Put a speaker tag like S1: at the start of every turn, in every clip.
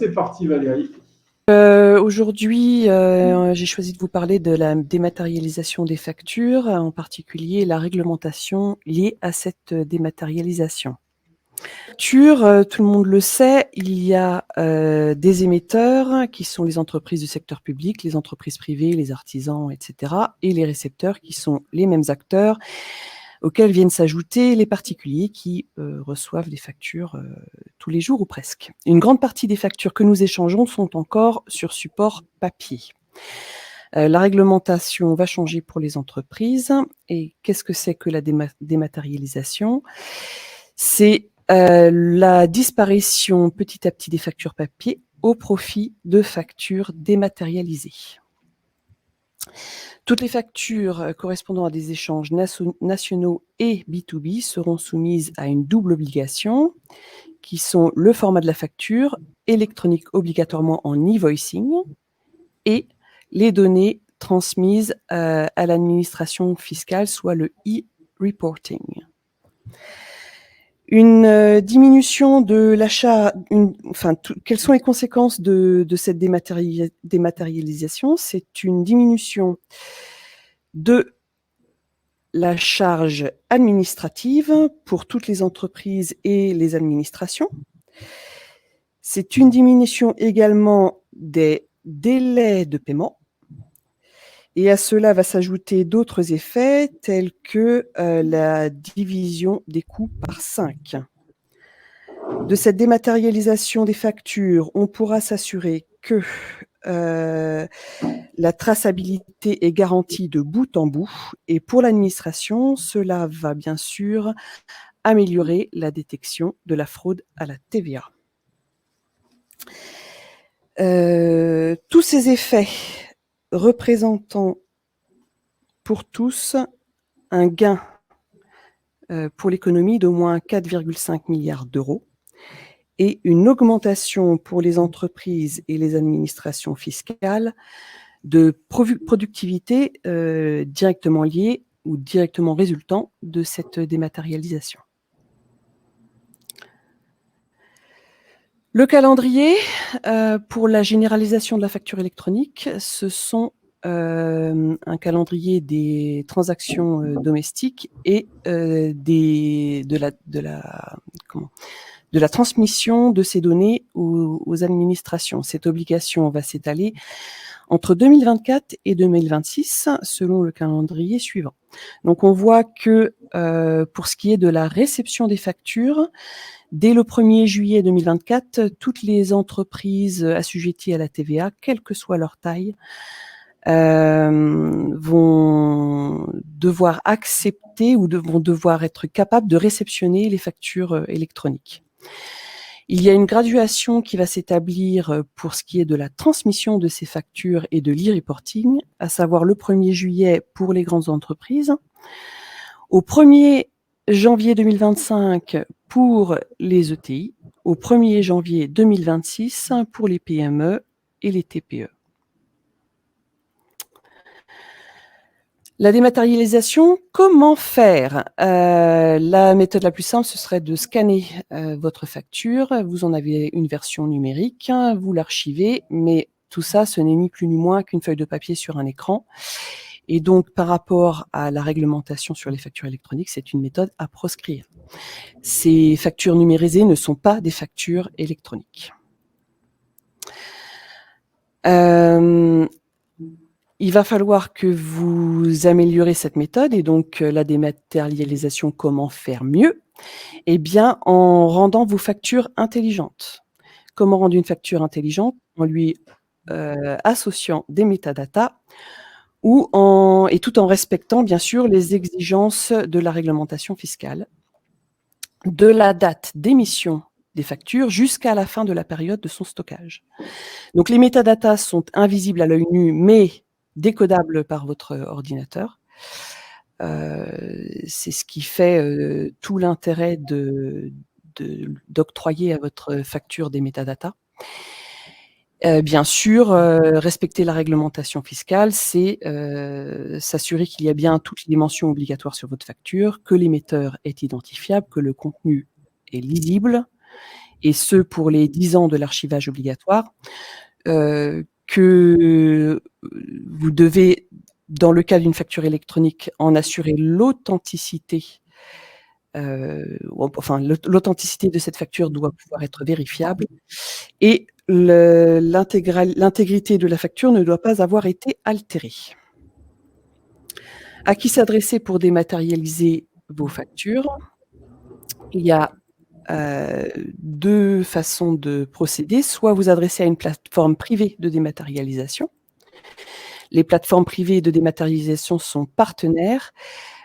S1: c'est parti Valérie.
S2: Aujourd'hui, j'ai choisi de vous parler de la dématérialisation des factures, en particulier la réglementation liée à cette dématérialisation. Tout le monde le sait, il y a des émetteurs qui sont les entreprises du secteur public, les entreprises privées, les artisans, etc. et les récepteurs qui sont les mêmes acteurs auxquels viennent s'ajouter les particuliers qui reçoivent des factures tous les jours ou presque. Une grande partie des factures que nous échangeons sont encore sur support papier. La réglementation va changer pour les entreprises. Et qu'est-ce que c'est que la dématérialisation ? C'est la disparition petit à petit des factures papier au profit de factures dématérialisées. Toutes les factures correspondant à des échanges nationaux et B2B seront soumises à une double obligation, qui sont le format de la facture, électronique obligatoirement en e-voicing, et les données transmises à l'administration fiscale, soit le e-reporting. Une diminution de l'achat, quelles sont les conséquences de cette dématérialisation ? C'est une diminution de la charge administrative pour toutes les entreprises et les administrations. C'est une diminution également des délais de paiement. Et à cela va s'ajouter d'autres effets tels que la division des coûts par 5. De cette dématérialisation des factures, on pourra s'assurer que la traçabilité est garantie de bout en bout. Et pour l'administration, cela va bien sûr améliorer la détection de la fraude à la TVA. Tous ces effets représentant pour tous un gain pour l'économie d'au moins 4,5 milliards d'euros et une augmentation pour les entreprises et les administrations fiscales de productivité directement liée ou directement résultant de cette dématérialisation. Le calendrier pour la généralisation de la facture électronique, ce sont un calendrier des transactions domestiques et de la transmission de ces données aux administrations. Cette obligation va s'étaler entre 2024 et 2026, selon le calendrier suivant. Donc, on voit que pour ce qui est de la réception des factures, dès le 1er juillet 2024, toutes les entreprises assujetties à la TVA, quelle que soit leur taille, vont devoir accepter ou vont devoir être capables de réceptionner les factures électroniques. Il y a une graduation qui va s'établir pour ce qui est de la transmission de ces factures et de l'e-reporting, à savoir le 1er juillet pour les grandes entreprises, au 1er janvier 2025 pour les ETI, au 1er janvier 2026 pour les PME et les TPE. La dématérialisation, comment faire ? La méthode la plus simple, ce serait de scanner votre facture. Vous en avez une version numérique, vous l'archivez, mais tout ça, ce n'est ni plus ni moins qu'une feuille de papier sur un écran. Et donc, par rapport à la réglementation sur les factures électroniques, c'est une méthode à proscrire. Ces factures numérisées ne sont pas des factures électroniques. Il va falloir que vous améliorez cette méthode et donc la dématérialisation, comment faire mieux ? Eh bien, en rendant vos factures intelligentes. Comment rendre une facture intelligente ? En lui associant des métadatas et tout en respectant bien sûr les exigences de la réglementation fiscale, de la date d'émission des factures jusqu'à la fin de la période de son stockage. Donc les métadatas sont invisibles à l'œil nu, mais décodables par votre ordinateur. C'est ce qui fait tout l'intérêt d'octroyer à votre facture des métadatas. Bien sûr, respecter la réglementation fiscale, c'est s'assurer qu'il y a bien toutes les mentions obligatoires sur votre facture, que l'émetteur est identifiable, que le contenu est lisible et ce pour les 10 ans de l'archivage obligatoire, que vous devez, dans le cas d'une facture électronique, en assurer l'authenticité. Enfin, l'authenticité de cette facture doit pouvoir être vérifiable et l'intégrité de la facture ne doit pas avoir été altérée. À qui s'adresser pour dématérialiser vos factures? Il y a 2 façons de procéder. Soit vous adressez à une plateforme privée de dématérialisation. Les plateformes privées de dématérialisation sont partenaires.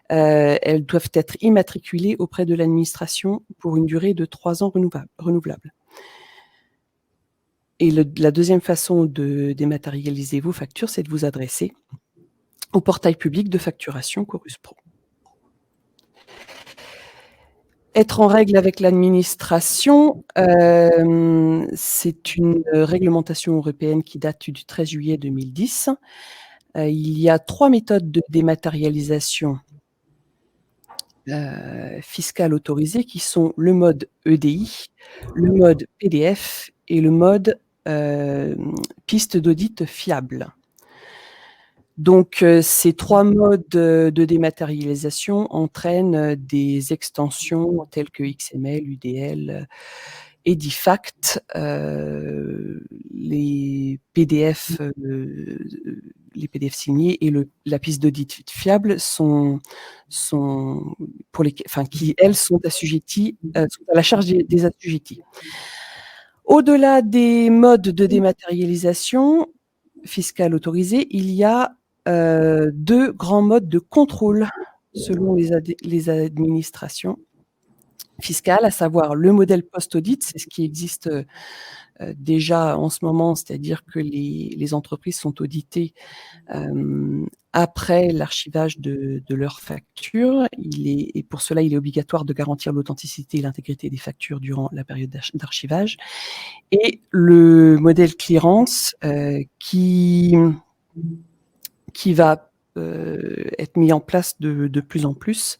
S2: Elles doivent être immatriculées auprès de l'administration pour une durée de 3 ans renouvelable. Et la deuxième façon de dématérialiser vos factures, c'est de vous adresser au portail public de facturation Chorus Pro. Être en règle avec l'administration, c'est une réglementation européenne qui date du 13 juillet 2010. Il y a 3 méthodes de dématérialisation fiscale autorisée qui sont le mode EDI, le mode PDF et le mode piste d'audit fiable. Donc, ces 3 modes de dématérialisation entraînent des extensions telles que XML, UDL, Edifact. Les PDF signés et la piste d'audit fiable sont pour qui elles sont assujetties, sont à la charge des assujettis. Au-delà des modes de dématérialisation fiscale autorisée, il y a 2 grands modes de contrôle selon les administrations fiscales, à savoir le modèle post-audit, c'est ce qui existe déjà en ce moment, c'est-à-dire que les entreprises sont auditées après l'archivage de leurs factures. Et pour cela, il est obligatoire de garantir l'authenticité et l'intégrité des factures durant la période d'archivage. Et le modèle clearance qui va être mis en place de plus en plus.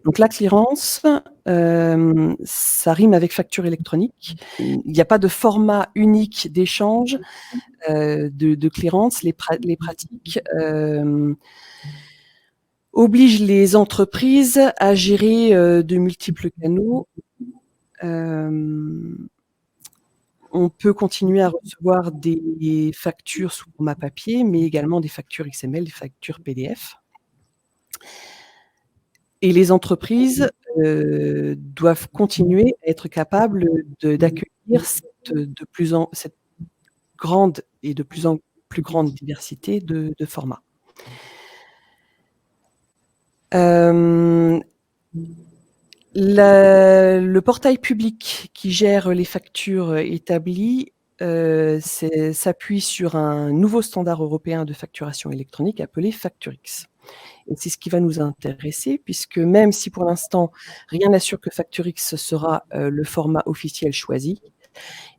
S2: Donc la clearance, ça rime avec facture électronique. Il n'y a pas de format unique d'échange de clearance. Les pratiques obligent les entreprises à gérer de multiples canaux. On peut continuer à recevoir des factures sous format papier, mais également des factures XML, des factures PDF. Et les entreprises doivent continuer à être capables d'accueillir cette grande et de plus en plus grande diversité de formats. Le portail public qui gère les factures établies s'appuie sur un nouveau standard européen de facturation électronique appelé FactureX. Et c'est ce qui va nous intéresser, puisque même si pour l'instant rien n'assure que FactureX sera le format officiel choisi,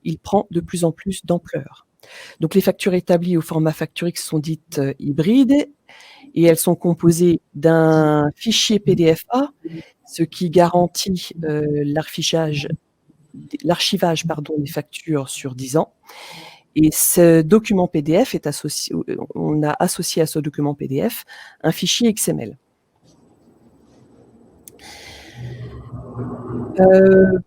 S2: il prend de plus en plus d'ampleur. Donc les factures établies au format FactureX sont dites hybrides et elles sont composées d'un fichier PDF-A, ce qui garantit l'archivage des factures sur 10 ans. Et ce document PDF est associé, on a associé à ce document PDF un fichier XML.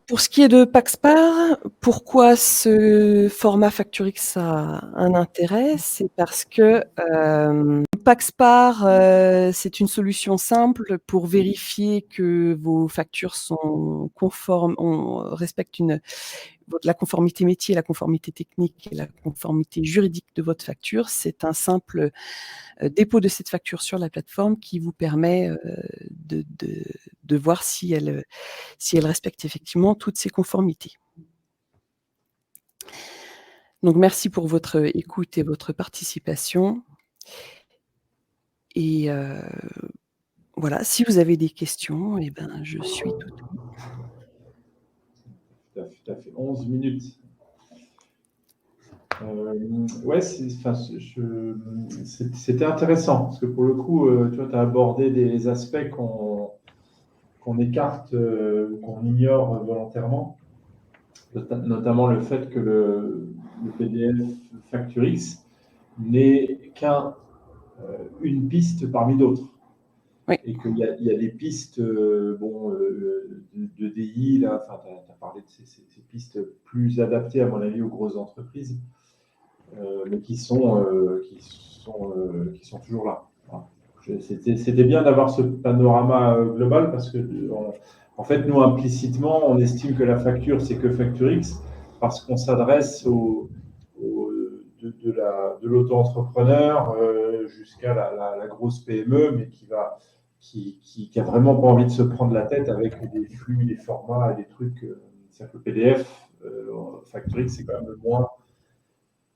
S2: Pour ce qui est de Paxpar, pourquoi ce format FactureX a un intérêt? C'est parce que Paxpar, c'est une solution simple pour vérifier que vos factures sont conformes, respectent la conformité métier, la conformité technique et la conformité juridique de votre facture. C'est un simple dépôt de cette facture sur la plateforme qui vous permet de voir si elle respecte effectivement toutes ces conformités. Donc merci pour votre écoute et votre participation. Et voilà, si vous avez des questions, eh ben, je suis toute.
S1: Tout à fait. 11 minutes. Ouais, c'était intéressant, parce que pour le coup, tu vois, tu as abordé des aspects qu'on écarte, qu'on ignore volontairement. notamment le fait que le PDF FactureX n'est qu'une piste parmi d'autres.
S2: Oui.
S1: Et qu'il y a des pistes de DI, là, enfin, tu as parlé de ces pistes plus adaptées, à mon avis, aux grosses entreprises, mais qui sont toujours là. Voilà. C'était bien d'avoir ce panorama global parce que, en fait, nous, implicitement, on estime que la facture, c'est que FactureX parce qu'on s'adresse de l'auto-entrepreneur jusqu'à la grosse PME, mais qui a vraiment pas envie de se prendre la tête avec des flux, des formats et des trucs. C'est-à-dire que le PDF, FactureX, c'est quand même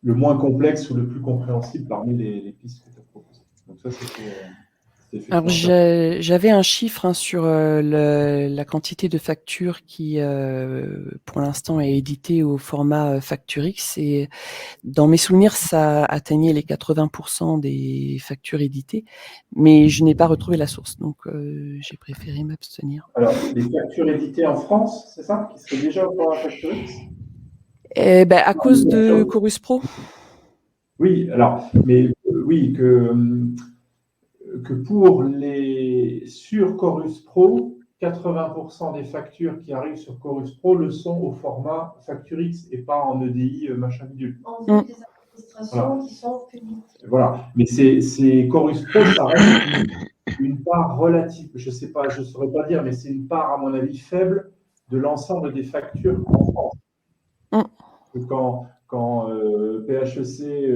S1: le moins complexe ou le plus compréhensible parmi les pistes que tu as proposées. Donc ça, c'était
S2: Alors,
S1: effectivement.
S2: j'avais un chiffre sur la quantité de factures qui, pour l'instant, est éditée au format FactureX. Et dans mes souvenirs, ça atteignait les 80% des factures éditées, mais je n'ai pas retrouvé la source, donc j'ai préféré m'abstenir.
S1: Alors, les factures éditées en France, c'est ça, qui seraient déjà au format FactureX?
S2: À cause de Chorus Pro.
S1: Oui, alors, mais oui, que sur Chorus Pro, 80% des factures qui arrivent sur Chorus Pro le sont au format FactureX et pas en EDI machin bidule.
S3: En vue des administrations qui sont publiques.
S1: Voilà, mais c'est Chorus Pro, ça reste une part relative, je sais pas, je ne saurais pas dire, mais c'est une part, à mon avis, faible de l'ensemble des factures en France. Quand PHEC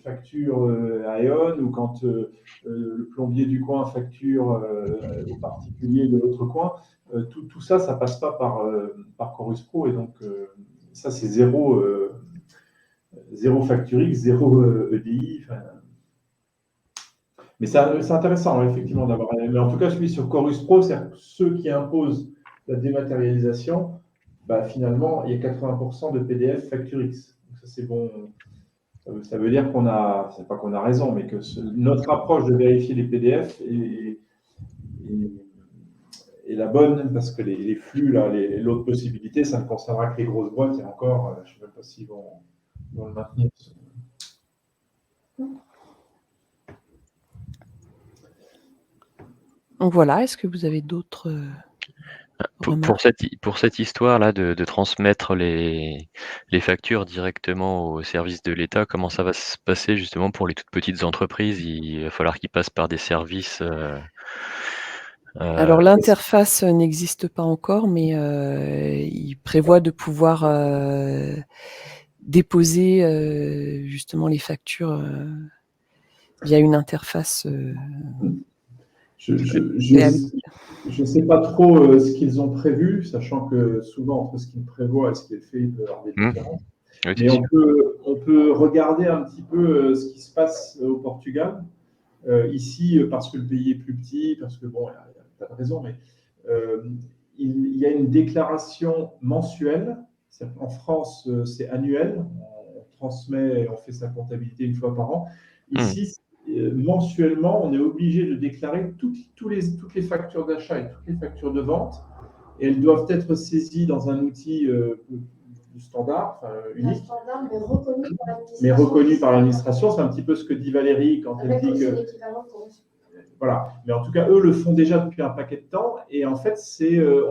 S1: facture à E.ON ou quand le plombier du coin facture au particulier de l'autre coin, tout ça, ça passe pas par Chorus Pro et donc ça c'est zéro FactureX, zéro EDI. Mais c'est intéressant effectivement d'avoir. Mais en tout cas, celui sur Chorus Pro, c'est ceux qui imposent la dématérialisation. Bah, finalement, il y a 80% de PDF FactureX. Donc ça, c'est bon. Ça veut dire qu'on a, c'est pas qu'on a raison, mais que notre approche de vérifier les PDF est la bonne, parce que les flux, là, l'autre possibilité, ça ne concernera que les grosses boîtes, et encore, je ne sais même pas s'ils vont le maintenir.
S2: Donc voilà, est-ce que vous avez d'autres
S4: pour cette histoire-là de transmettre les factures directement au service de l'État, comment ça va se passer justement pour les toutes petites entreprises? Il va falloir qu'ils passent par des services.
S2: Alors l'interface n'existe pas encore, mais il prévoit de pouvoir déposer justement les factures via une interface.
S1: Je ne sais pas trop ce qu'ils ont prévu, sachant que souvent entre ce qu'ils prévoient et ce qui est fait, il peut y avoir des différences.
S4: Oui,
S1: mais on peut regarder un petit peu ce qui se passe au Portugal. Ici, parce que le pays est plus petit, parce que bon, il n'y a pas de raison, mais il y a une déclaration mensuelle. En France, c'est annuel. On transmet, on fait sa comptabilité une fois par an. Ici, mensuellement, on est obligé de déclarer toutes les factures d'achat et toutes les factures de vente. Et elles doivent être saisies dans un outil standard, unique.
S3: Standard, mais
S1: reconnu par l'administration. C'est un petit peu ce que dit Valérie quand elle dit que. Voilà. Mais en tout cas, eux le font déjà depuis un paquet de temps. Et en fait,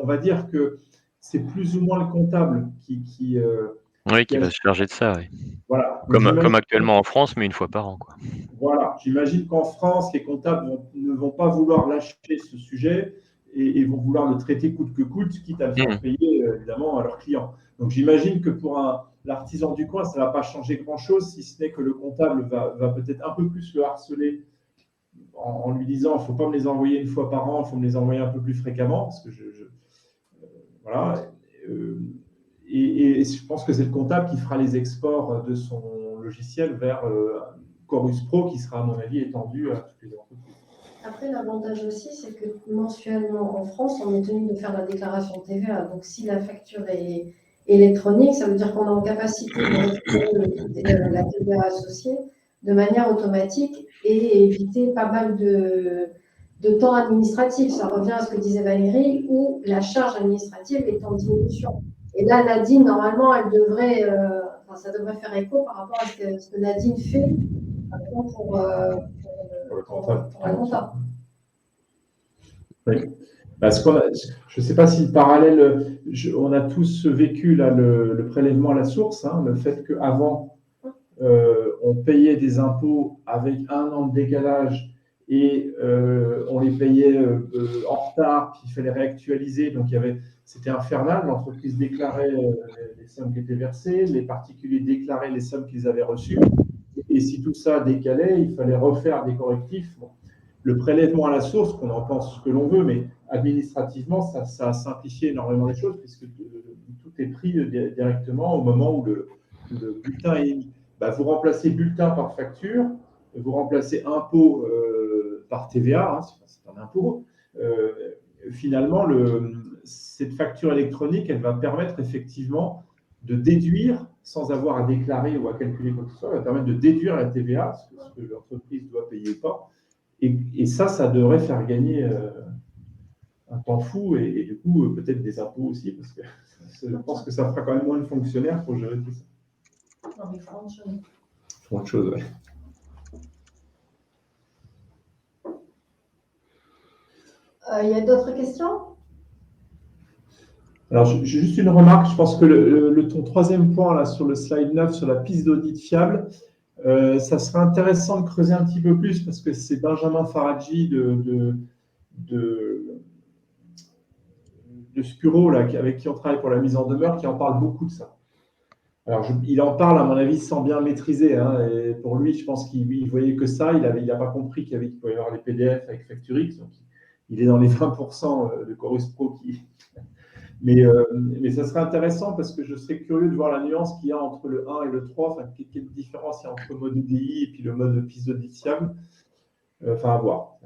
S1: on va dire que c'est plus ou moins le comptable qui
S4: va se charger de ça. Oui.
S1: Voilà.
S4: Comme actuellement en France, mais une fois par an, quoi.
S1: Voilà. J'imagine qu'en France, les comptables ne vont pas vouloir lâcher ce sujet et vont vouloir le traiter coûte que coûte, quitte à le faire payer évidemment à leurs clients. Donc j'imagine que pour l'artisan du coin, ça ne va pas changer grand-chose, si ce n'est que le comptable va peut-être un peu plus le harceler en lui disant il ne faut pas me les envoyer une fois par an, il faut me les envoyer un peu plus fréquemment, parce que voilà. Et je pense que c'est le comptable qui fera les exports de son logiciel vers Chorus Pro, qui sera à mon avis étendu à toutes les entreprises.
S3: Après, l'avantage aussi, c'est que mensuellement en France, on est tenu de faire la déclaration TVA. Donc, si la facture est électronique, ça veut dire qu'on est en capacité de récupérer la TVA associée de manière automatique et éviter pas mal de temps administratif. Ça revient à ce que disait Valérie, où la charge administrative est en diminution. Et là, Nadine, normalement, elle devrait, ça devrait faire écho par rapport à ce que Nadine fait pour la compta.
S1: Oui. Parce je ne sais pas si le parallèle, on a tous vécu là, le prélèvement à la source, hein, le fait qu'avant, on payait des impôts avec 1 an de décalage et on les payait en retard, puis il fallait réactualiser. Donc, c'était infernal. L'entreprise déclarait les sommes qui étaient versées, les particuliers déclaraient les sommes qu'ils avaient reçues. Et si tout ça décalait, il fallait refaire des correctifs. Bon. Le prélèvement à la source, qu'on en pense ce que l'on veut, mais administrativement, ça a simplifié énormément les choses, puisque tout est pris directement au moment où le bulletin est émis. Vous remplacez bulletin par facture, vous remplacez impôt par TVA, hein, c'est un impôt. Finalement, cette facture électronique, elle va permettre effectivement de déduire, sans avoir à déclarer ou à calculer quoi que ce soit, elle va permettre de déduire la TVA, ce que l'entreprise doit payer ou pas. Et ça devrait faire gagner un temps fou et du coup, peut-être des impôts aussi, parce que je pense que ça fera quand même moins de fonctionnaires pour gérer tout ça.
S3: Non, mais il faut autre chose.
S1: Il faut autre chose, oui.
S3: Il y a d'autres questions?
S1: Alors, j'ai juste une remarque. Je pense que ton troisième point, là, sur le slide 9, sur la piste d'audit fiable, ça serait intéressant de creuser un petit peu plus parce que c'est Benjamin Faradji de Spuro, là, avec qui on travaille pour la mise en demeure, qui en parle beaucoup de ça. Alors, il en parle, à mon avis, sans bien maîtriser. Hein, et pour lui, je pense qu'il voyait que ça. Il n'a pas compris qu'il pouvait y avoir les PDF avec Facturix. Donc, il est dans les 20% de Chorus Pro qui… Mais ça serait intéressant parce que je serais curieux de voir la nuance qu'il y a entre le 1 et le 3. Enfin, quelle différence il y a entre le mode EDI et puis le mode piste d'audit fiable. Enfin, à voir.